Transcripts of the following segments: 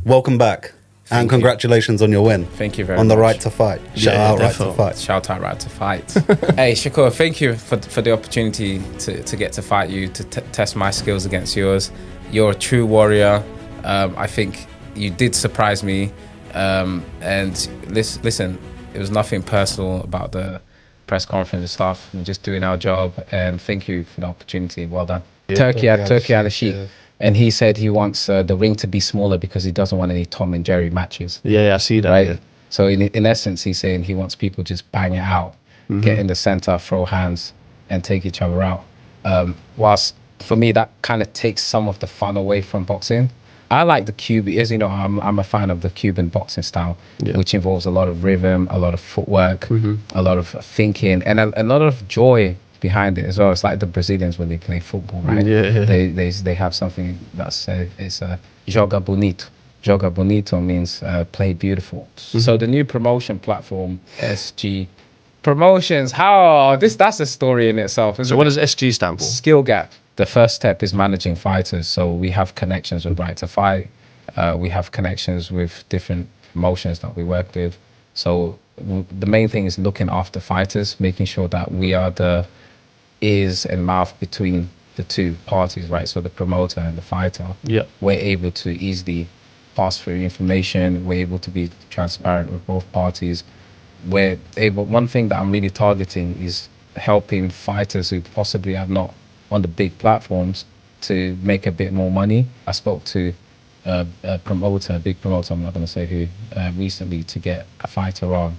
welcome back. And congratulations on your win. Thank you very much. On the right to fight. Shout out definitely. right to fight. Shout out right to fight. Hey, Shakur, thank you for the opportunity to get to fight you, to test my skills against yours. You're a true warrior. I think you did surprise me. And listen, it was nothing personal about the press conference and stuff. We're just doing our job. And thank you for the opportunity. Well done. Yeah, Turkey had a sheik. Yeah. And he said he wants the ring to be smaller because he doesn't want any Tom and Jerry matches. Yeah, I see that. Right. Yeah. So in essence, he's saying he wants people just bang it out, get in the center, throw hands, and take each other out. Whilst for me, that kind of takes some of the fun away from boxing. I like the Cuban, as you know, I'm a fan of the Cuban boxing style, which involves a lot of rhythm, a lot of footwork, a lot of thinking, and a lot of joy behind it as well. It's like the Brazilians when they play football, right? Yeah. They have something that's it's joga bonito. Joga bonito means play beautiful. So the new promotion platform, SG Promotions, that's a story in itself. So what does SG stand for? Skill gap. The first step is managing fighters. So we have connections with Right to Fight. We have connections with different promotions that we work with. So the main thing is looking after fighters, making sure that we are the ears and mouth between the two parties, right? So the promoter and the fighter. Yeah. We're able to easily pass through information. We're able to be transparent with both parties. One thing that I'm really targeting is helping fighters who possibly are not on the big platforms to make a bit more money. I spoke to a big promoter, I'm not going to say who, recently to get a fighter on.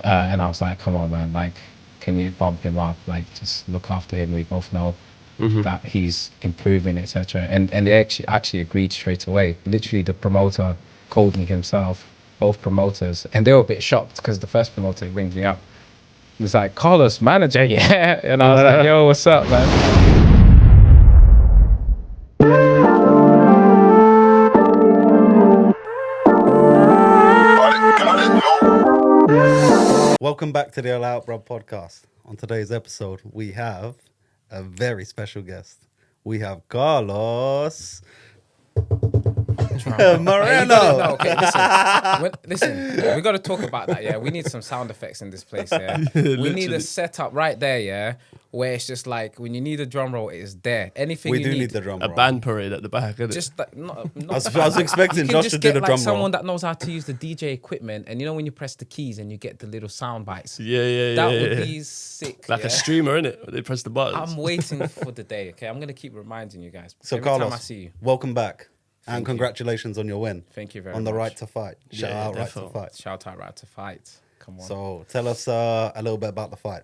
And I was like, come on, man, like, can you bump him up? Like, just look after him. We both know that he's improving, etc. And they actually agreed straight away. Literally, the promoter called me himself, both promoters, and they were a bit shocked because the first promoter rings me up. He was like, Carlos, manager, yeah. And I was like, yo, what's up, man? Welcome back to the All Out Bro podcast. On today's episode, we have a very special guest. We have Carlos Moreno. Okay, listen, we got to talk about that, yeah? We need some sound effects in this place, yeah? We need a setup right there, yeah? Where it's just like, when you need a drum roll, it is there. Anything We you do need need the drum A roll. band parade at the back, isn't it? just that, not I was expecting Josh to do the drum roll. someone that knows how to use the DJ equipment, and you know when you press the keys and you get the little sound bites. Yeah. That would be sick. Like a streamer, innit? They press the buttons. I'm waiting for the day. Okay, I'm gonna keep reminding you guys. So Every time Carlos, I see you. welcome back. And Thank you. congratulations on your win. Thank you very on much. the right to fight. Shout Yeah, out right to definitely. fight. Shout out right to fight. Come on. So tell us a little bit about the fight.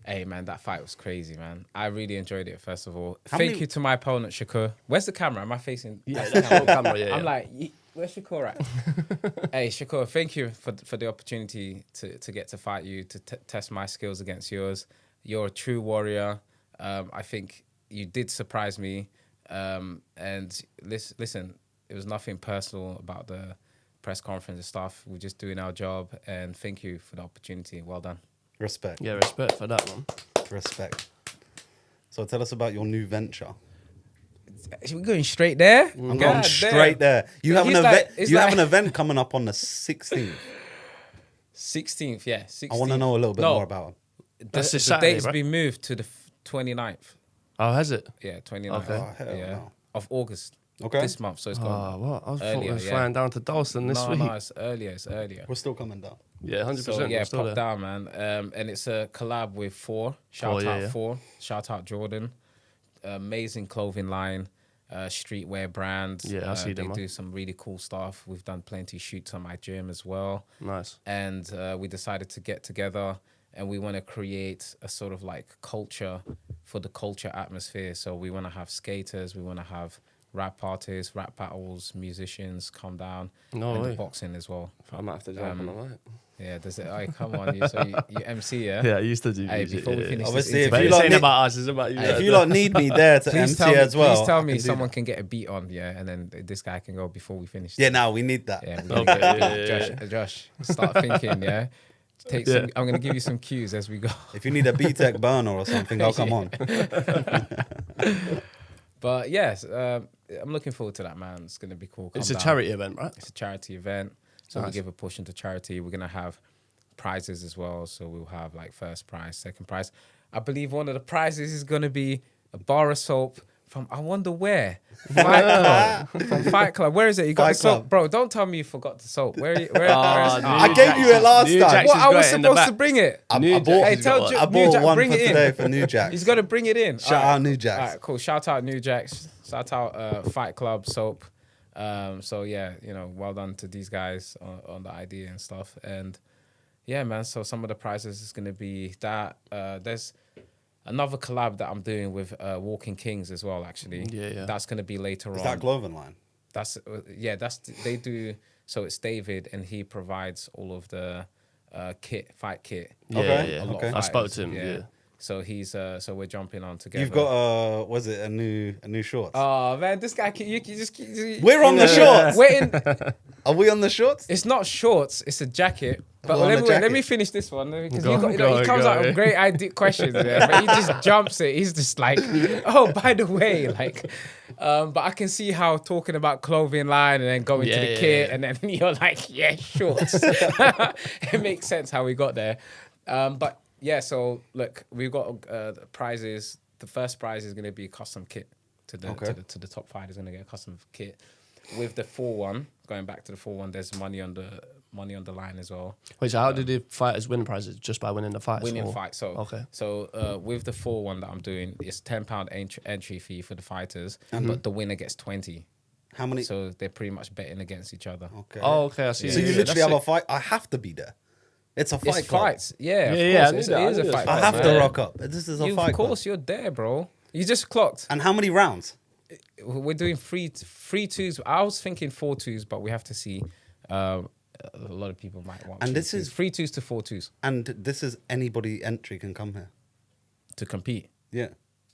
Hey man, that fight was crazy, man. I really enjoyed it. First of all, How thank many- you to my opponent Shakur. Where's the camera? Am I facing? Yeah, that's your camera, yeah. I'm like, where's Shakur at? Hey Shakur, thank you for the opportunity to get to fight you, to test my skills against yours. You're a true warrior. I think you did surprise me. And listen, it was nothing personal about the press conference and stuff. We're just doing our job. And thank you for the opportunity. Well done. Respect. Yeah, respect for that one. Respect. So tell us about your new venture. We're going straight there. I'm going straight there. You have an He's event. like- You have an event coming up on the 16th. 16th, yeah. 16th. I want to know a little bit more about it. That's this the Saturday, date's right? been moved to the 29th. Oh, has it? Yeah, 29th. Okay. Oh, hell no. Of August. Okay. This month, so it's gone. Oh, what? I was Earlier, thought we yeah. flying down to Dalston this week. No, it's earlier. We're still coming down. Yeah, 100%. So yeah, we're still pop there. down, man. And it's a collab with Four. Shout yeah, out yeah. Four. Shout out Jordan. Amazing clothing line, streetwear brand. Yeah, I see they them, man. do some really cool stuff. We've done plenty shoots on my gym as well. Nice. And we decided to get together and we want to create a sort of like culture for the culture atmosphere. So we want to have skaters, we want to have rap artists, rap battles, musicians come down, No and way. the boxing as well. I might have to jump on the night. Yeah, does it? Oh, come on, you MC, yeah? Yeah, I used to do Hey, music. before we yeah. finish this Obviously, if interview, But you it's lot ain't need- about us, it's about you. If you lot need me there to MC as well, please tell I me can do someone that. can get a beat on, yeah, and then this guy can go before we finish. Yeah, now we need that. Yeah, Okay, yeah. Josh, start thinking, yeah. I'm gonna give you some cues as we go. If you need a B-Tech burner or something, I'll come on. But yes, I'm looking forward to that, man. It's gonna be cool. It's Come a down. charity event, right? It's a charity event, so we Nice. give a push into charity. We're gonna have prizes as well, so we'll have like first prize, second prize. I believe one of the prizes is gonna be a bar of soap from I wonder where Fight Club. From Fight Club. Where is it? You got Fight the soap, Club. bro. Don't tell me you forgot the soap. Where? Where? where I gave you it last New time. Jackson's What? I was got it in the supposed to back. bring it. I New bought, Hey, Jackson's tell got Ju- I New bought Jack, one bring for it in. today for New Jacks. He's got to bring it in. Shout out New Jacks. All right, cool. Shout out New Jacks. Shout out Fight Club soap. So yeah, well done to these guys on the idea and stuff. And yeah, man. So some of the prizes is gonna be that. There's another collab that I'm doing with Walking Kings as well. Actually, Yeah. That's gonna be later Is on. that clothing line? That's they do. So it's David, and he provides all of the fight kit. Yeah, Okay, yeah. A lot of I spoke fighters, to him. Yeah. So he's so we're jumping on together. You've got was it a new shorts? Oh man, this guy you just We're on the shorts. We're in. Are we on the shorts? It's not shorts. It's a jacket. But We're on the let jacket. me finish this one because Go, he go, comes go, out yeah. with great idea questions, yeah, but he just jumps it. He's just like, oh, by the way, like, but I can see how talking about clothing line and then going to the kit and then you're like, yeah, shorts. It makes sense how we got there. But yeah, so look, we've got prizes. The first prize is going to be a custom kit to the top five. Is going to get a custom kit with the 4-1. Going back to the 4-1, there's money on the line as well. Wait, so how did the fighters win prizes? Just by winning the fights? Winning fight. So okay. So with the 4-1 that I'm doing, it's £10 entry fee for the fighters, but the winner gets 20. How many? So they're pretty much betting against each other. Okay. Oh, okay. I see. So you literally have a fight. I have to be there. It's a fight It's club. fights, yeah. Yeah, Of course. I It is knew a that. fight. I club, have to man. rock up. This is a You, fight of course, you're there, bro. You just clocked. club. And how many rounds? We're doing three twos. I was thinking 4 twos, but we have to see. A lot of people might want. And 3 this twos. is- 3 twos to 4 twos And this is anybody entry can come here. to compete. Yeah.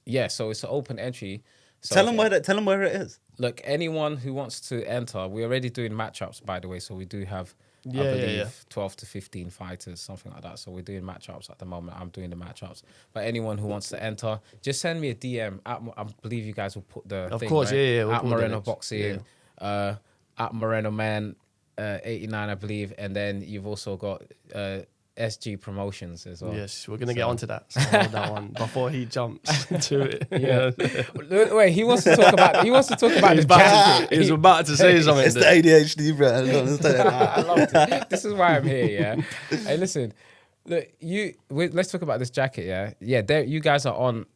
Yeah, so it's an open entry. So Tell them where it is. Look, anyone who wants to enter, we're already doing matchups, by the way. So we do have, I Yeah, believe, yeah. 12 to 15 fighters, something like that. So we're doing matchups at the moment. I'm doing the matchups. But anyone who wants to enter, just send me a DM. I believe you guys will put the Of thing, course, right? yeah, we'll At put the Moreno links, Boxing, at Moreno Man 89, I believe. And then you've also got SG Promotions as well. Yes, we're gonna get onto that. So hold that one before he jumps to it. Yeah. Wait, he wants to talk about. He's the jacket. He's about to say something. It's the ADHD, bro. I don't understand. I loved it. This is why I'm here, yeah. Hey, listen, look, let's talk about this jacket, yeah. Yeah, there, you guys are on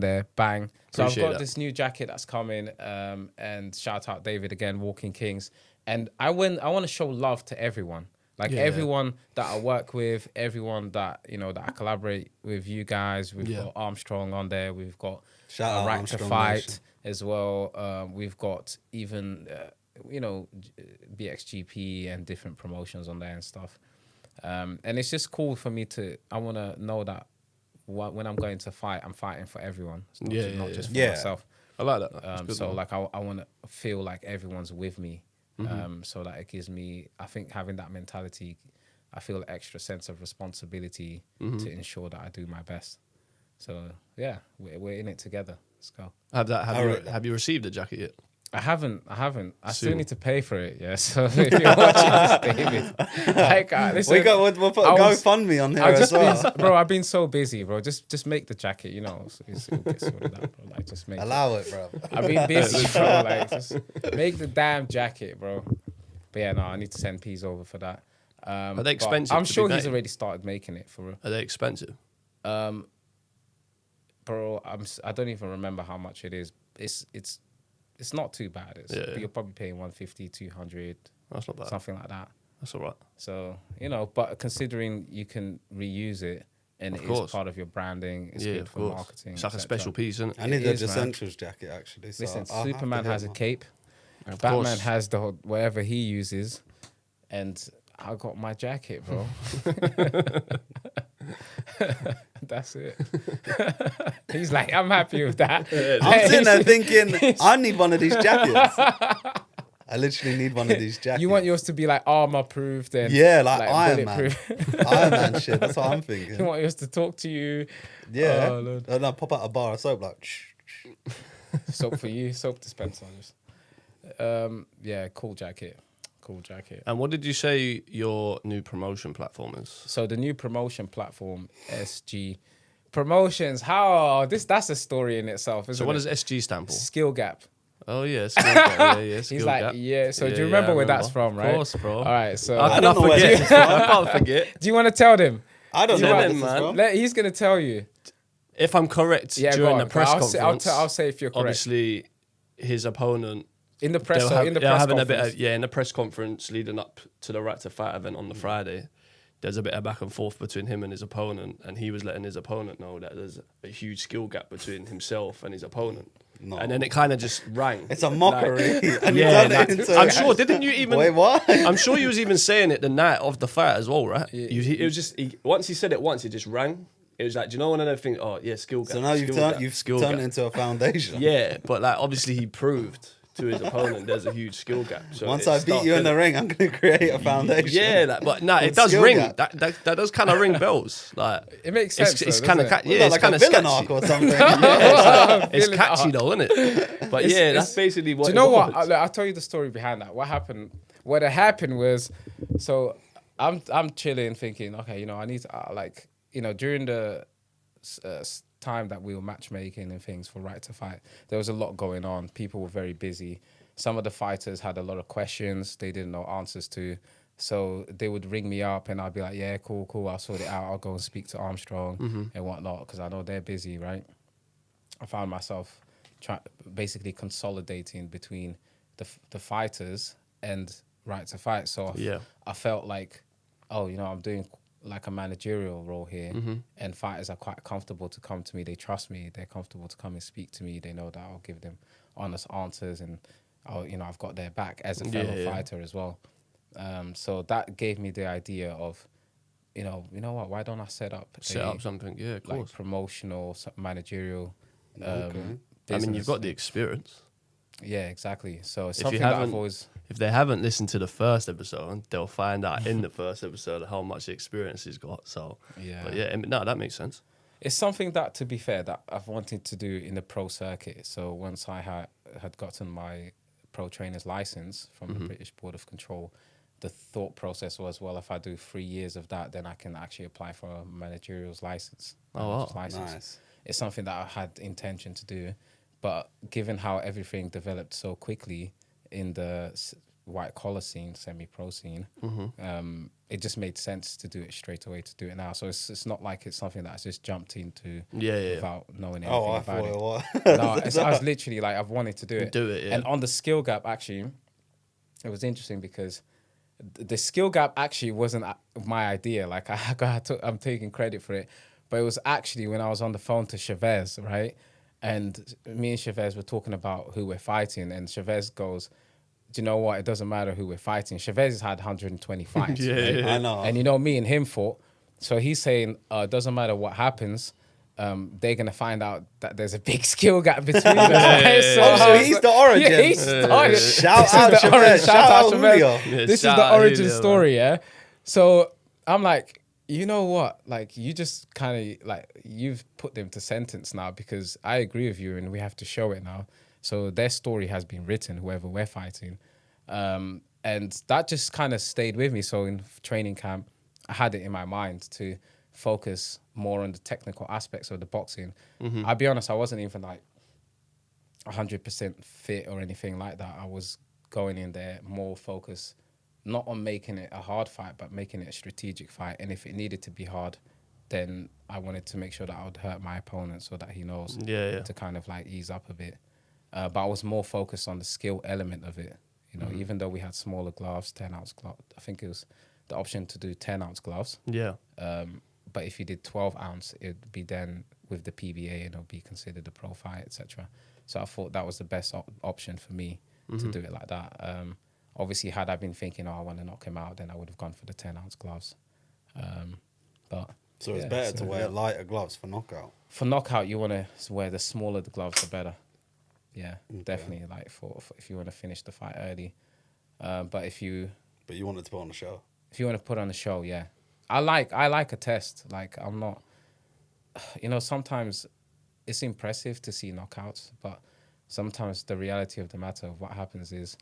there, bang. So Appreciate I've got that. this new jacket that's coming, and shout out David again, Walking Kings, and I want to show love to everyone. Like Yeah. everyone that I work with, everyone that that I collaborate with you guys. We've got Armstrong on there. We've got Shout out Right to Armstrong Fight Nation. as well. We've got even BXGP and different promotions on there and stuff. And it's just cool for me I want to know that when I'm going to fight, I'm fighting for everyone. It's not just for Yeah. myself. I like that. That's good, So man. like I want to feel like everyone's with me. So that it gives me, I think having that mentality, I feel an extra sense of responsibility to ensure that I do my best. So yeah, we're in it together. Let's go. Have you received the jacket yet? I haven't. I still Soon. need to pay for it. Yeah. So if you're watching this, David, like, listen, We'll put GoFundMe on here I've as just well. been, bro. I've been so busy, bro. Just make the jacket. It'll get sorted out, bro. Like, just make. Allow it, bro. I've been busy, bro. Like, just make the damn jacket, bro. But yeah, no, I need to send P's over for that. Are they but expensive? I'm to be sure he's made? already started making it for. Are they expensive? Bro, I don't even remember how much it is. It's not too bad. You're probably paying 150, 200, That's not bad. something like that. That's all right. So, but considering you can reuse it and it is course. part of your branding, it's Yeah, good of for course. marketing. It's like a et special cetera. piece, isn't it? I need It the is, man. Essentials jacket, actually. So Listen, I'll have to Superman get has a one. cape. Of Batman course. has whatever he uses, and I got my jacket, bro. That's it. He's like, I'm happy with that. I'm sitting there thinking, I need one of these jackets. I literally need one of these jackets. You want yours to be like armor proofed and like Iron Man. bulletproof. Iron Man shit. That's what I'm You thinking. want yours to talk to you. Yeah. Oh, Lord. And I pop out a bar of soap like, shh, shh. Soap for you, soap dispenser. Just. Yeah, cool jacket. And what did you say your new promotion platform is? So the new promotion platform, SG Promotions. How that's a story in itself, isn't So what it? does SG stand for? Skill Gap. Oh yeah, skill gap. Yeah, skill He's like, gap. yeah. So do Yeah, you remember I where that's from, right? Of course, bro. All right. So How can I don't know where forget? this is from. I can't forget. do you want to tell them? I don't know Tell where him, this is man. from. He's gonna tell you. If I'm correct, Yeah, during go the on. press I'll conference, say, I'll say if you're correct. obviously his opponent. In the press, They're in the they're press having conference. a bit of, in the press conference leading up to the Right to Fight event on the Friday. There's a bit of back and forth between him and his opponent, and he was letting his opponent know that there's a huge skill gap between himself and his opponent. No. And then it kind of just rang. It's a mockery. And Yeah, you turned it into... I'm sure. Didn't you even? Wait, what? I'm sure you was even saying it the night of the fight as well, right? It was just once he said it once, it just rang. It was like, do you know one of them things? Oh yeah, skill gap. So now skill gap, you've skill turned gap. it into a foundation. Yeah, but like obviously he proved to his opponent there's a huge skill gap. So Once it I beat started- you in the ring, I'm going to create a foundation. Yeah, like, but no, it With does skill ring. gap. That does kind of ring bells. Like It makes sense. it's though, kind of doesn't it? yeah, Was it's that kind like of a villain sketchy. arc or something? It's Villain catchy arc. though, isn't it? But yeah, that's basically what. Do you know it what? was. I'll tell you the story behind that. What happened? What had happened was, so I'm chilling, thinking, okay, I need to during the time that we were matchmaking and things for Right to Fight, there was a lot going on. People were very busy. Some of the fighters had a lot of questions they didn't know answers to. So they would ring me up and I'd be like, yeah, cool, I'll sort it out. I'll go and speak to Armstrong and whatnot because I know they're busy, right? I found myself basically consolidating between the fighters and Right to Fight. So I felt like, I'm doing like a managerial role here, and fighters are quite comfortable to come to me. They trust me. They're comfortable to come and speak to me. They know that I'll give them honest answers, and I've got their back as a fellow fighter as well. So that gave me the idea of, you know what? Why don't I set up something? Yeah, of course. like promotional, managerial. Okay. I mean, you've business. got the experience. Yeah, exactly. So it's If something you that haven't, I've always. if they haven't listened to the first episode, they'll find out in the first episode how much experience he's got. So Yeah. but yeah, no, that makes sense. It's something that, to be fair, that I've wanted to do in the pro circuit. So once I had gotten my pro trainer's license from the British Board of Control, the thought process was, well, if I do 3 years of that, then I can actually apply for a managerial's license. Oh, wow. Nice. It's something that I had intention to do, but given how everything developed so quickly in the white collar scene, semi-pro scene, it just made sense to do it straight away, to do it now. So it's not like it's something that I just jumped into without knowing anything Oh, I about thought it. it was. No, I was literally like, I've wanted to do it. Do it, yeah. And on the skill gap, actually, it was interesting because the skill gap actually wasn't my idea. Like I'm taking credit for it, but it was actually when I was on the phone to Chavez, right? And me and Chavez were talking about who we're fighting, and Chavez goes, do you know what? It doesn't matter who we're fighting. Chavez has had 120 fights. right? I know. And me and him fought. So he's saying, it doesn't matter what happens. They're going to find out that there's a big skill gap between us. Right? So he's the origin. Yeah, he started. Shout This is out the Chavez. origin. Shout out Chavez. Julio. Yeah, This is shout the out origin Julio, story, yeah? So I'm like, you know what? Like, you just kind of, like, you've put them to sentence now because I agree with you and we have to show it now. So their story has been written, whoever we're fighting. And that just kind of stayed with me. So in training camp, I had it in my mind to focus more on the technical aspects of the boxing. I'll be honest, I wasn't even like 100% fit or anything like that. I was going in there more focused, not on making it a hard fight, but making it a strategic fight. And if it needed to be hard, then I wanted to make sure that I would hurt my opponent so that he knows to kind of like ease up a bit. But I was more focused on the skill element of it. Even though we had smaller gloves, 10-ounce gloves, I think it was the option to do 10-ounce gloves. Yeah. But if you did 12-ounce, it'd be then with the PBA and it'll be considered a pro fight, etc. So I thought that was the best option for me to do it like that. Obviously, had I been thinking, I want to knock him out, then I would have gone for the 10-ounce gloves. But So it's better to wear lighter gloves for knockout. for knockout, you want to wear the smaller the gloves, the better. Yeah, definitely. Like for if you want to finish the fight early, but if you wanted to put on a show. if you want to put on a show, yeah, I like a test. Like I'm not, sometimes it's impressive to see knockouts, but sometimes the reality of the matter of what happens is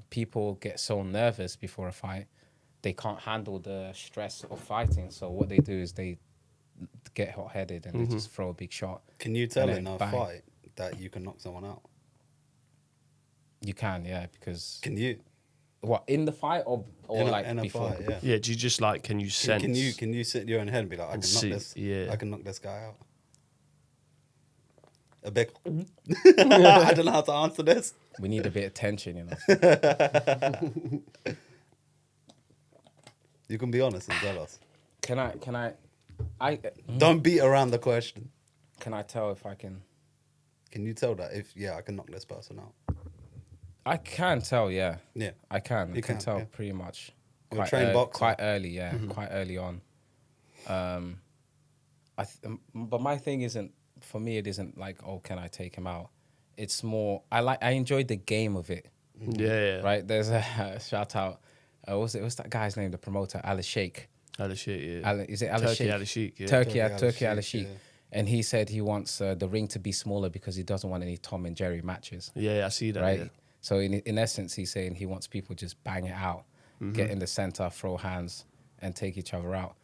people get so nervous before a fight, they can't handle the stress of fighting. So what they do is they get hot-headed and they just throw a big shot. Can you And tell then in a bang. fight that you can knock someone out? You can, yeah, because Can you? what in the fight or like in a before? fight, yeah. Yeah, do you just like, can you sense? Can you sit in your own head and be like, I And can knock see, this, yeah. I can knock this guy out. A big. I don't know how to answer this. We need a bit of tension, you know. You can be honest and tell us. Can I Don't beat around the question. can I tell if I can? Can you tell that if I can knock this person out? I can tell, yeah. Yeah. I can. I You can can, tell yeah. pretty much. You're a trained boxer. Quite early, yeah. Quite early on. But my thing isn't, for me, it isn't like, oh, can I take him out? It's more, I enjoyed the game of it, Yeah. right? There's a shout out. What's that guy's name? The promoter, Ali Sheikh. Ali Sheikh, yeah. Is it Ali Turkey Sheikh? Ali Sheikh, yeah. Turkey Ali Sheikh, Sheikh. yeah. And he said he wants the ring to be smaller because he doesn't want any Tom and Jerry matches. Yeah, I see that. Right. Yeah. So in essence, he's saying he wants people just bang it out, get in the center, throw hands, and take each other out.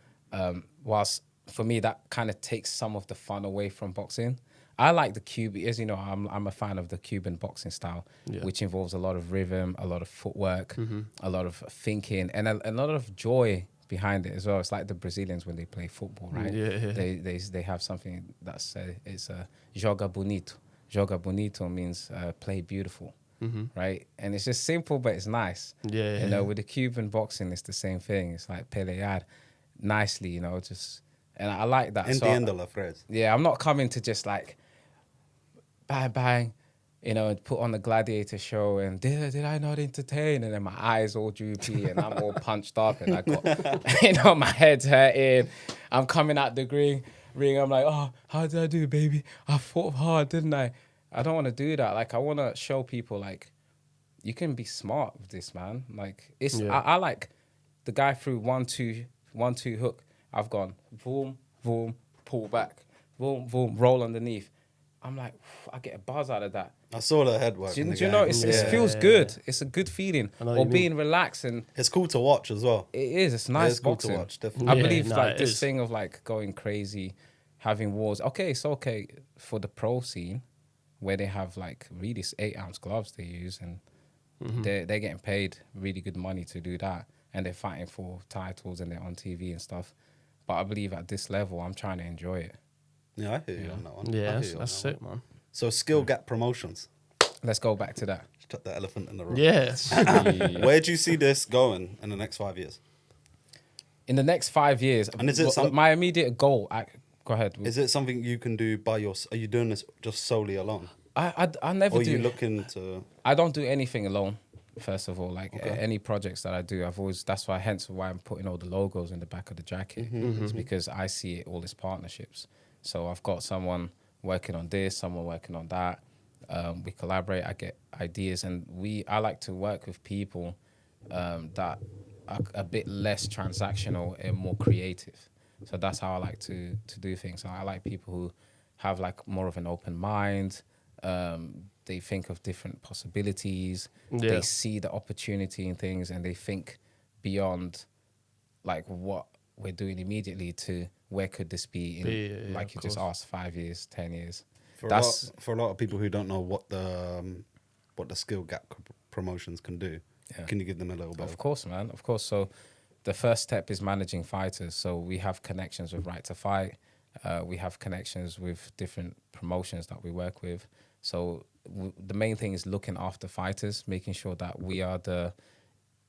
Whilst for me, that kind of takes some of the fun away from boxing. I like the Cuban, as you know, I'm a fan of the Cuban boxing style, which involves a lot of rhythm, a lot of footwork, a lot of thinking, and a lot of joy behind it as well. It's like the Brazilians when they play football, right? Yeah. They have something that's it's joga bonito. Joga bonito means play beautiful, right? And it's just simple, but it's nice. Yeah. You know, with the Cuban boxing, it's the same thing. It's like pelear nicely, you know, just, and I like that. Entiendo la phrase. Yeah, I'm not coming to just like bang bang, you know, and put on the gladiator show and did I not entertain? And then my eyes all droopy and I'm all punched up and I got, you know, my head's hurting. I'm coming out the ring. I'm like, oh, how did I do, baby? I fought hard, didn't I? I don't want to do that. Like, I want to show people like you can be smart with this, man. Like it's I like the guy threw 1-2 hook. I've gone boom, boom, pull back, boom, boom, roll underneath. I'm like, I get a buzz out of that. I saw the head work. Do in the you know, game. it feels good. It's a good feeling. know what Or you being relaxed, and It's cool to watch as well. it is. It's nice is cool to boxing. watch, definitely. I Yeah, believe no, like it this is. thing of like going crazy, having wars. Okay, it's okay for the pro scene where they have like really 8-ounce gloves they use, and they're getting paid really good money to do that, and they're fighting for titles and they're on TV and stuff. But I believe at this level, I'm trying to enjoy it. Yeah, I hear you on that one. I Yeah, hear that's, you on that's that sick, man. one. So skill gap promotions. Let's go back to that. Chuck the elephant in the room. Yeah. Where do you see this going in the next 5 years? In the next 5 years, And is it my immediate goal? Go ahead. Is it something you can do by yourself? Are you doing this just solely alone? I never Or are do. you looking to... I don't do anything alone. First of all, like any projects that I do, I've always, that's why, hence why I'm putting all the logos in the back of the jacket. It's because I see it all as partnerships. So I've got someone working on this, someone working on that. We collaborate, I get ideas, and I like to work with people that are a bit less transactional and more creative. So that's how I like to do things. So I like people who have like more of an open mind. They think of different possibilities. Yeah. They see the opportunity in things, and they think beyond like what we're doing immediately to where could this be in, like you just asked, 5 years, 10 years. For a lot of people who don't know what the skill gap promotions can do, can you give them a little bit? Of course, man. Of course. So the first step is managing fighters. So we have connections with Right to Fight. We have connections with different promotions that we work with. So the main thing is looking after fighters, making sure that we are the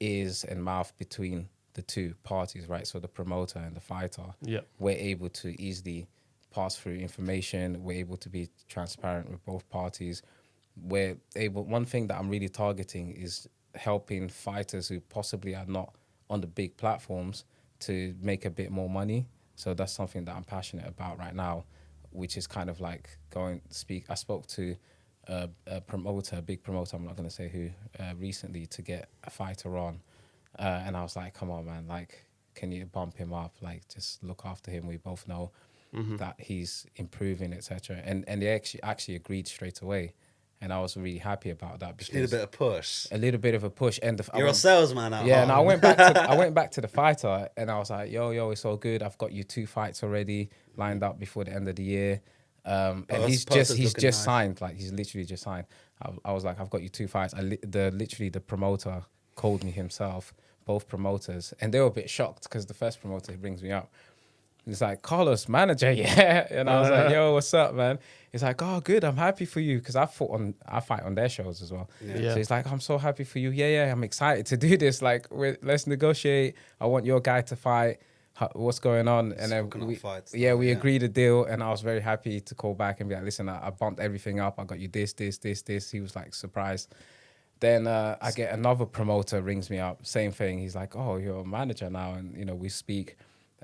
ears and mouth between the two parties, right? So the promoter and the fighter. Yeah. We're able to easily pass through information. We're able to be transparent with both parties. We're able. One thing that I'm really targeting is helping fighters who possibly are not on the big platforms to make a bit more money. So that's something that I'm passionate about right now, which is kind of like I spoke to a promoter, a big promoter, I'm not going to say who, recently to get a fighter on. And I was like, come on, man, like, can you bump him up? Like, just look after him. We both know that he's improving, etc. And they actually agreed straight away. and I was really happy about that Just need a because bit of push. a little bit of a push. And You're a salesman at yeah, and heart. I went back to the fighter, and I was like, yo, it's all good. I've got you 2 fights already lined up before the end of the year. And he's Poster's just looking nice. signed. Like, he's literally just signed. I was like, I've got you 2 fights. Literally the promoter called me himself, both promoters, and they were a bit shocked because the first promoter who brings me up, he's like, Carlos, manager, yeah. And I was like, yo, what's up, man? He's like, oh, good, I'm happy for you, because I fight on their shows as well. Yeah. So he's like, I'm so happy for you. Yeah, I'm excited to do this. Like, let's negotiate. I want your guy to fight. What's going on? And then Talking about fights we now, yeah. agreed a deal, and I was very happy to call back and be like, listen, I bumped everything up. I got you this. He was like surprised. Then I get another promoter rings me up, same thing. He's like, oh, you're a manager now, and we speak.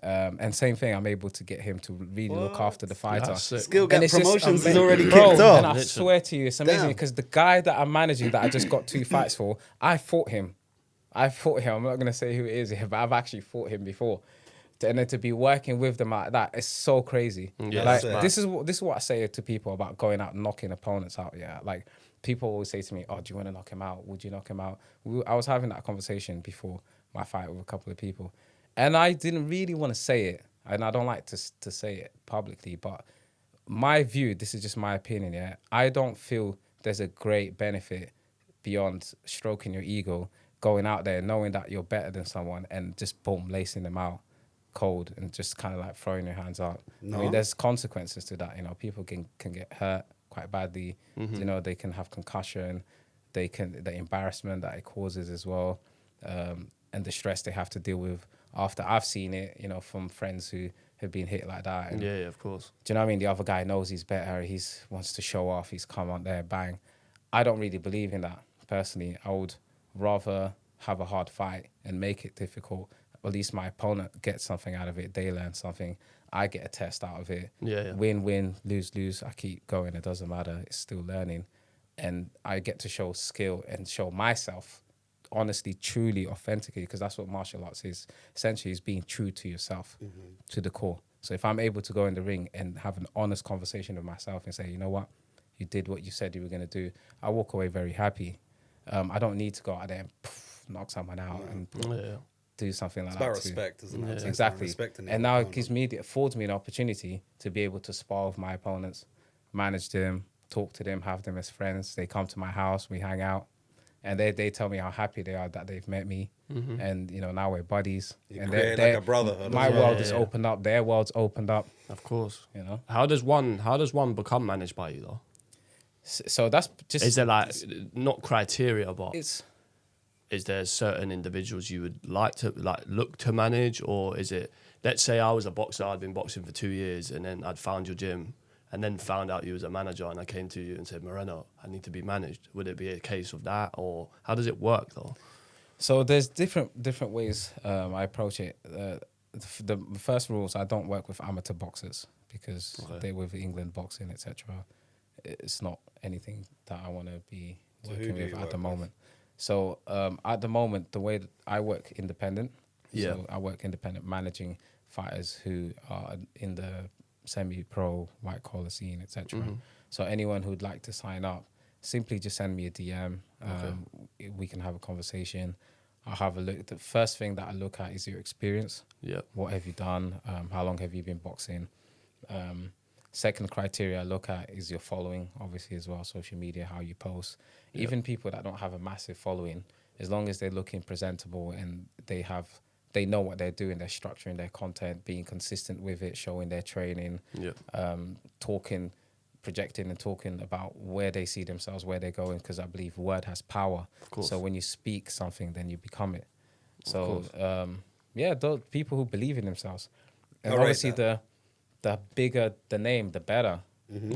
And same thing, I'm able to get him to really look after the fighter. That's sick. Skill And Gap it's just Promotions is amazing. already Bro, kicked and I off. swear to you, it's amazing Damn. because the guy that I'm managing that I just got 2 fights for, I fought him. I'm not going to say who it is here, but I've actually fought him before. And then to be working with them like that, it's so crazy. Yeah, Like, that's this is what I say to people about going out and knocking opponents out. Yeah, like people always say to me, "Oh, do you want to knock him out? Would you knock him out?" I was having that conversation before my fight with a couple of people, and I didn't really want to say it, and I don't like to say it publicly, but my view, this is just my opinion. Yeah, I don't feel there's a great benefit beyond stroking your ego, going out there knowing that you're better than someone, and just boom, lacing them out cold and just kind of like throwing your hands out. I mean, there's consequences to that. People can get hurt quite badly. They can have concussion. The embarrassment that it causes as well, and the stress they have to deal with after. I've seen it, from friends who have been hit like that. And Yeah, of course. do you know what I mean? The other guy knows he's better. Wants to show off. He's come out there, bang. I don't really believe in that personally. I would rather have a hard fight and make it difficult. At least my opponent gets something out of it. They learn something. I get a test out of it. Yeah. Win, lose. I keep going. It doesn't matter. It's still learning. And I get to show skill and show myself honestly, truly, authentically, because that's what martial arts is. Essentially, is being true to yourself, to the core. So if I'm able to go in the ring and have an honest conversation with myself and say, you know what, you did what you said you were going to do, I walk away very happy. I don't need to go out there and knock someone out and do something like It's that. about respect, isn't it? Exactly. Respecting the And now opponent. it affords me an opportunity to be able to spar with my opponents, manage them, talk to them, have them as friends. They come to my house, we hang out, and they tell me how happy they are that they've met me. And now we're buddies. You and create like a brotherhood. my as well. world is opened up, their world's opened up. Of course. How does one become managed by you though? So that's just. Is there like not criteria, but It's. is there certain individuals you would like to look to manage, or is it? Let's say I was a boxer, I'd been boxing for 2 years, and then I'd found your gym, and then found out you was a manager, and I came to you and said, Moreno, I need to be managed. Would it be a case of that, or how does it work though? So there's different ways I approach it. The first rule is I don't work with amateur boxers because they're with England boxing, etc. It's not anything that I want to be working with at the moment. So at the moment, the way that I work independent, so I work independent managing fighters who are in the semi-pro, white-collar scene, etc. So anyone who'd like to sign up, simply just send me a DM. We can have a conversation. I'll have a look. The first thing that I look at is your experience. Yeah. What have you done? How long have you been boxing? Second criteria I look at is your following, obviously, as well, social media, how you post. Even people that don't have a massive following, as long as they're looking presentable and they know what they're doing, they're structuring their content, being consistent with it, showing their training, projecting and talking about where they see themselves, where they're going, because I believe word has power. Of course. So when you speak something, then you become it. So, those people who believe in themselves. And obviously the bigger the name, the better.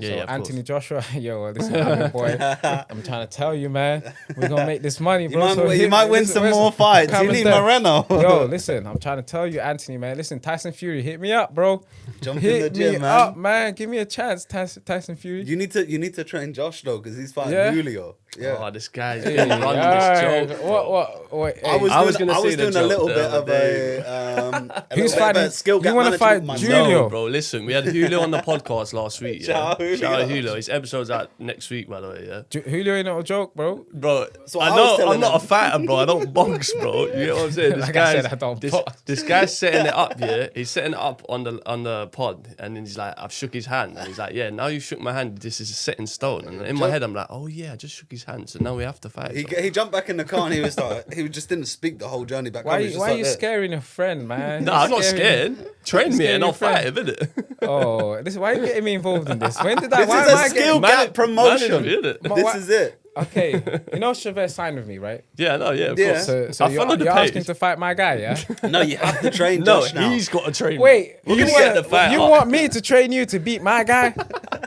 So Anthony Joshua, listen, boy, I'm trying to tell you, man, we're going to make this money, bro. You might win some more fights. You need Moreno. Yo, listen, I'm trying to tell you, Anthony, man. Listen, Tyson Fury, hit me up, bro. Jump in the gym, me man. up, man. Give me a chance, Tyson Fury. You need to train Josh though, because he's fighting Julio. Yeah. Oh, this guy's been running this joke. What? Wait, I was doing a little bit of Who's fighting? skill gap You want to fight management Julio? No, bro, listen, we had Julio on the podcast last week. Yeah? Shout out Shout out Julio. Julio. His episode's out next week, by the way. Yeah. Julio ain't not a joke, bro. Bro, So I I was know telling I'm not him- a fighter, bro. I don't box, bro. You know what I'm saying? This Like I said, I don't box. this guy's setting it up, yeah. He's setting it up on the pod, and then he's like, I've shook his hand, and he's like, yeah, now you shook my hand. This is set in stone. And in my head, I'm like, oh yeah, I just shook his hand, so now we have to fight. He jumped back in the car and he was like, he just didn't speak the whole journey back home. He was just Why are like you this. scaring a friend, man? No, You're I'm not scaring- scared. Train me scaring and I'll your friend. fight him, innit? Oh, why are you getting me involved in this? When did I? This Why is am a I skill getting? gap promotion. Manage me, innit? But This why- is it. Okay, you know Chavez signed with me, right? Yeah, no, yeah, of Yeah. course. So I followed the you're asking page. to fight my guy, yeah? No, you have to train No, Josh now. he's got to train. Wait, We're you gonna get the fight up. want me to train you to beat my guy?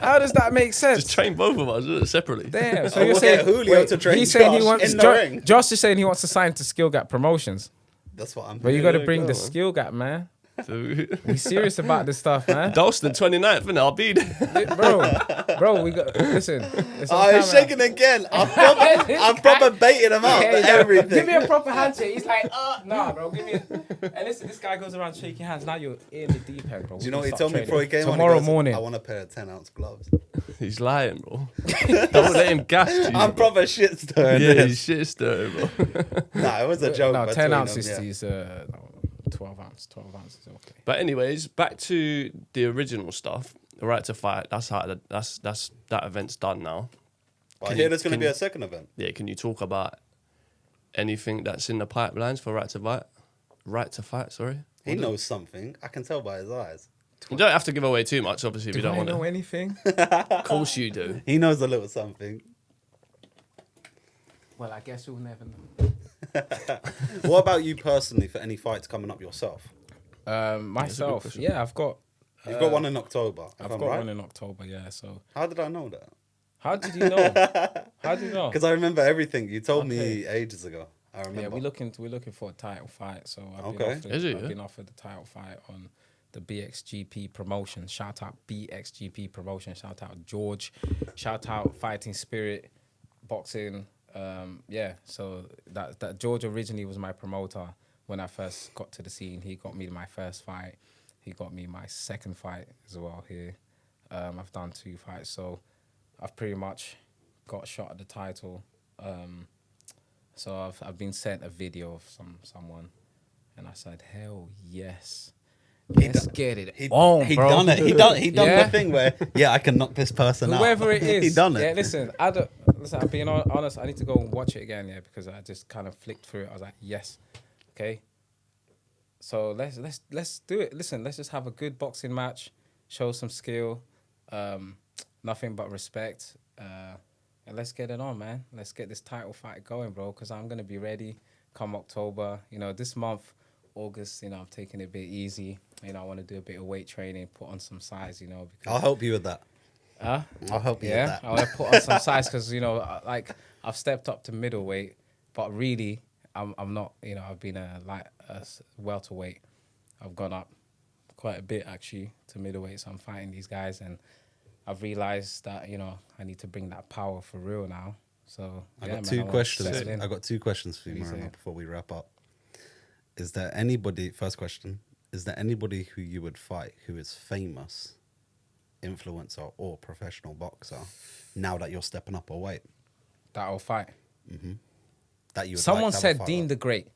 How does that make sense? Just train both of us innit, separately. Damn. So Oh, you're we'll saying get Julio to train he's saying he Josh wants in the ring. Josh is saying he wants to sign to Skill Gap Promotions, That's what I'm but you doing. got to there bring you the go, man. Skill Gap, man. So, Be serious about this stuff, man. Dalston 29th, innit? I'll be there. bro, we got listen. It's on Oh, he's camera. shaking again. I'm proper baiting him out Hey, for yo, everything. Give me a proper handshake. He's like, nah, bro. Give me. And listen, this guy goes around shaking hands. Now you're in the deep end, bro. Do you know what he told me before he came Tomorrow on? He goes, morning. I want a pair of 10-ounce gloves. He's lying, bro. Don't let him gas you. I'm bro. proper shit stirring Yeah, this. he's shit stirring, bro. Nah, it was a joke. No, between 10 them, ounces yeah. is 12 ounce. 12 ounces, okay. But anyways, back to the original stuff. The right to fight. That's that event's done now. But I Can hear you- there's going to can be you- a second event. Yeah, can you talk about anything that's in the pipelines for right to fight? Right to fight, sorry. He knows something. I can tell by his eyes. You don't have to give away too much, obviously, if you Do don't I want know to. anything? Of course you do. He knows a little something. Well, I guess we'll never know. What about you personally for any fights coming up yourself? Myself, question. yeah, I've got You've got one in October. If I've I'm got right. one in October, yeah. So How did I know that? how did you know? How did you know? Because I remember everything. You told me Okay. ages ago. I remember. Yeah, we're looking for a title fight. So I've Okay. been offered, Is it, I've yeah? been offered the title fight on the BXGP promotion. Shout out BXGP promotion. Shout out George. Shout out Fighting Spirit Boxing. Yeah, so that George originally was my promoter when I first got to the scene. He got me my first fight. He got me my second fight as well here. I've done 2 fights, so I've pretty much got a shot at the title. So I've been sent a video of someone, and I said, hell yes. Let's get it He on, bro. done it. He done Yeah. the thing where yeah, I can knock this person out. Whoever it is. he done it. Yeah, listen, I'm being honest, I need to go and watch it again, yeah, because I just kind of flicked through it. I was like, yes. Okay. So let's do it. Listen, let's just have a good boxing match, show some skill, nothing but respect. And let's get it on, man. Let's get this title fight going, bro, because I'm gonna be ready come October. You know, this month, August, you know, I'm taking it a bit easy. You know, I want to do a bit of weight training, put on some size, you know. Because, I'll help you with that. I'll help you with yeah, that. I want to put on some size because, you know, like I've stepped up to middleweight, but really I'm not, you know, I've been a welterweight. I've gone up quite a bit actually to middleweight, so I'm fighting these guys and I've realized that, you know, I need to bring that power for real now. So I yeah, got man, 2 want to questions. settle in. I got 2 questions for you, Please, Moreno, yeah. before we wrap up. Is there anybody? First question: is there anybody who you would fight who is famous, influencer, or professional boxer? Now that you're stepping up a weight, That I'll fight. that you would Someone like to have a said fight Dean with? the Great.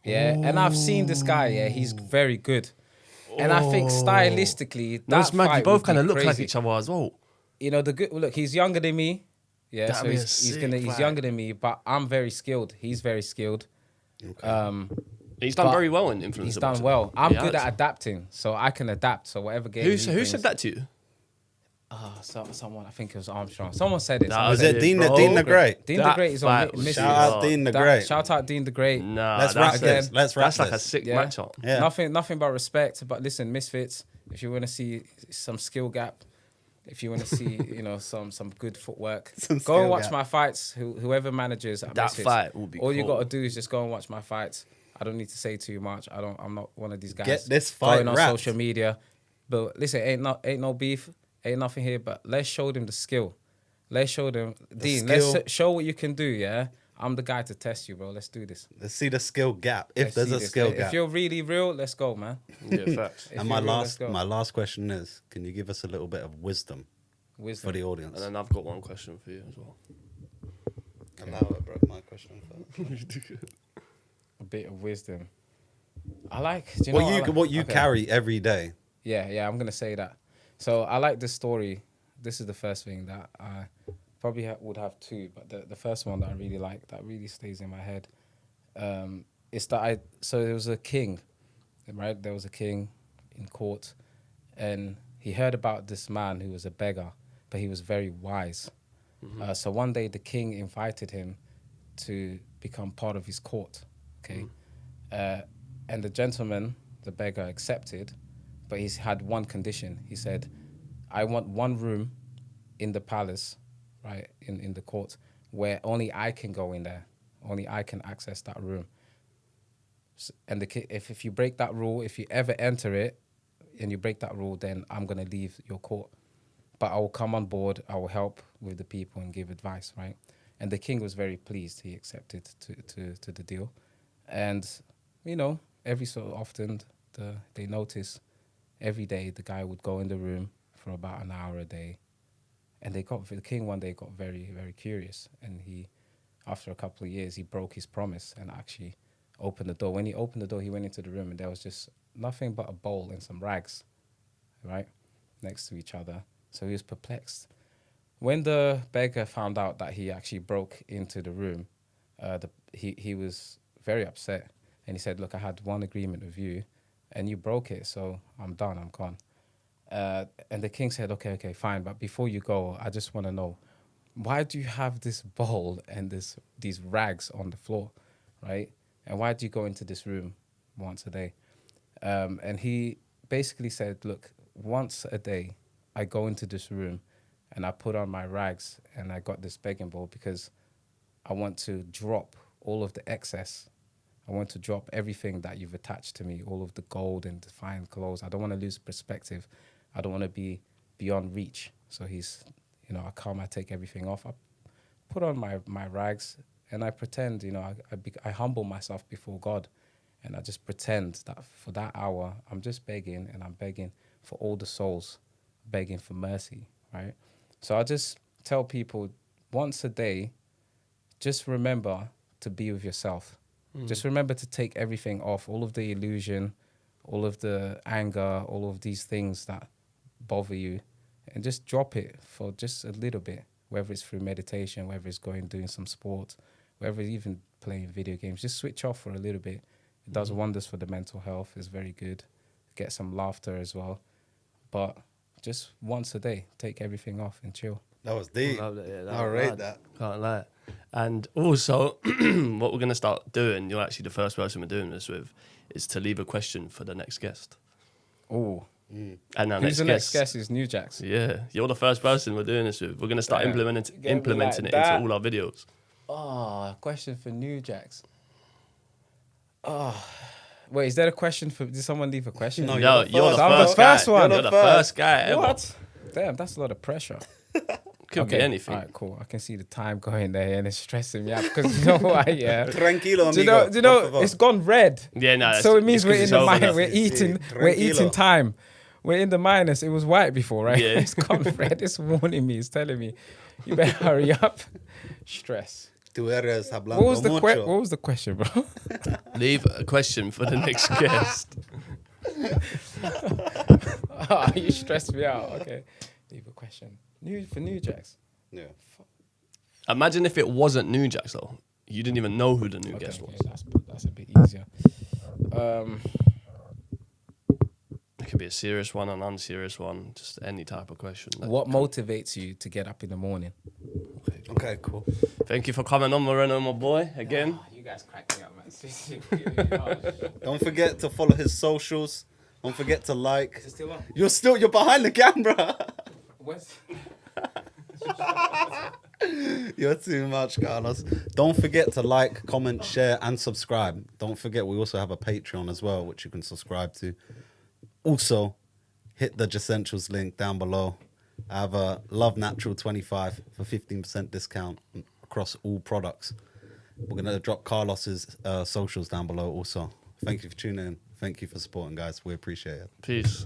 Yeah, and I've seen this guy. Yeah, he's very good. And I think stylistically, that Those man, you fight both would kind of be look like crazy. each other as well. You know, the good look. He's younger than me. Yeah, That'd so be a he's sick he's fight. younger than me, but I'm very skilled. He's very skilled. He's done But very well in influencer. He's done boxing. well. I'm He good has. at adapting, so I can adapt. So whatever game. Who he said brings- that to you? Someone, I think it was Armstrong. Someone said it. Nah, Someone Was said it it, Dean? bro. Dean the Great. Dean the That Great is on fight was Misfits. Shout out Dean the Great. Shout out Dean the Great. Nah, Let's that's wrap this. it. Let's wrap That's like a this. sick Yeah. matchup. Yeah. Nothing but respect. But listen, Misfits, if you want to see some skill gap, if you want to see, you know, some good footwork, Some go skill and watch gap. my fights. Whoever manages at That Misfits, fight will be all you cool. got to do is just go and watch my fights. I don't need to say too much. I'm not one of these guys. Get this fight going on wrapped. social media. But listen, ain't no beef, ain't nothing here. But let's show them the skill. Let's show them, Dean. skill. Let's show what you can do. Yeah, I'm the guy to test you, bro. Let's do this. Let's see the skill gap. If Let's there's see a this. skill If gap. you're really real, let's go, man. Yeah, facts. If And you're my real, let's go. last question is: can you give us a little bit of wisdom Wisdom. for the audience. And then I've got one question for you as well. Allow it, bro. My question first. A bit of wisdom. I like. Do you know I like? What you Okay. carry every day. Yeah, I'm gonna say that. So I like this story. This is the first thing that I probably would have two, but the first one that I really like, that really stays in my head, is that so there was a king, right? There was a king in court, and he heard about this man who was a beggar, but he was very wise. So one day the king invited him to become part of his court, okay? And the gentleman, the beggar, accepted, but he's had one condition. He said, I want one room in the palace, right, in the court, where only I can go in there. Only I can access that room. And if you break that rule, if you ever enter it and you break that rule, then I'm going to leave your court. But I will come on board, I will help with the people and give advice, right? And the king was very pleased. He accepted to the deal. And, you know, every so often they notice every day the guy would go in the room for about an hour a day. And the king one day got very, very curious. And after a couple of years, he broke his promise and actually opened the door. When he opened the door, he went into the room and there was just nothing but a bowl and some rags, right, next to each other. So he was perplexed. When the beggar found out that he actually broke into the room, he was very upset. And he said, look, I had one agreement with you and you broke it, so I'm done, I'm gone. And the king said, okay, fine. But before you go, I just want to know, why do you have this bowl and these rags on the floor, right? And why do you go into this room once a day? And he basically said, look, once a day, I go into this room and I put on my rags and I got this begging bowl because I want to drop all of the excess. I want to drop everything that you've attached to me, all of the gold and the fine clothes. I don't want to lose perspective. I don't want to be beyond reach. So I come, I take everything off. I put on my rags and I pretend, I humble myself before God. And I just pretend that for that hour, I'm just begging and I'm begging for all the souls, begging for mercy, right? So I just tell people once a day, just remember to be with yourself. Just remember to take everything off, all of the illusion, all of the anger, all of these things that bother you, and just drop it for just a little bit, whether it's through meditation, whether it's doing some sport, whether it's even playing video games. Just switch off for a little bit. It does wonders for the mental health. It's very good. Get some laughter as well. But just once a day, take everything off and chill. That was deep. Love that, yeah, that I was rate mad. that. Can't lie. And also, what we're going to start doing, you're actually the first person we're doing this with, is to leave a question for the next guest. Oh, And our who's next the next guest, guest? Is New Jacks. yeah, you're the first person we're doing this with. We're going to start Yeah. implementing Get me like it into that. all our videos. Oh, question for New Jacks. Oh, wait, is there a question for? Did someone leave a question? No, Yo, you're the I'm the first first guy. one. You're the first guy ever. What? Damn, that's a lot of pressure. Could be anything. All right, cool. I can see the time going there and it's stressing me out because you know why? Yeah. Tranquilo, Do amigo. you know Por favor. it's gone red. Yeah, no. So it means it's we're 'cause in it's the over minus. now. We're eating. Sí, We're eating tranquilo. time. We're in the minus. It was white before, right? Yeah. It's gone red. It's warning me. It's telling me, you better hurry up. Stress. Tú eres hablando What was the mucho. what was the question, bro? Leave a question for the next guest. You stressed me out. Okay, leave a question. For New Jacks. Yeah. Imagine if it wasn't New Jacks, though. You didn't even know who the new guest was. That's a bit easier. It could be a serious one, an unserious one, just any type of question. What motivates you to get up in the morning? Okay, cool. Thank you for coming on, Moreno, my boy, again. You guys crack me up, man. Don't forget to follow his socials. Don't forget to like. Still on? You're behind the camera. Where's... You're too much, Carlos. Don't forget to like, comment, share, and subscribe. Don't forget we also have a Patreon as well, which you can subscribe to. Also, hit the Essentials link down below. I have a Love Natural 25 for 15% discount across all products. We're going to drop Carlos's socials down below also. Thank you for tuning in. Thank you for supporting, guys. We appreciate it. Peace.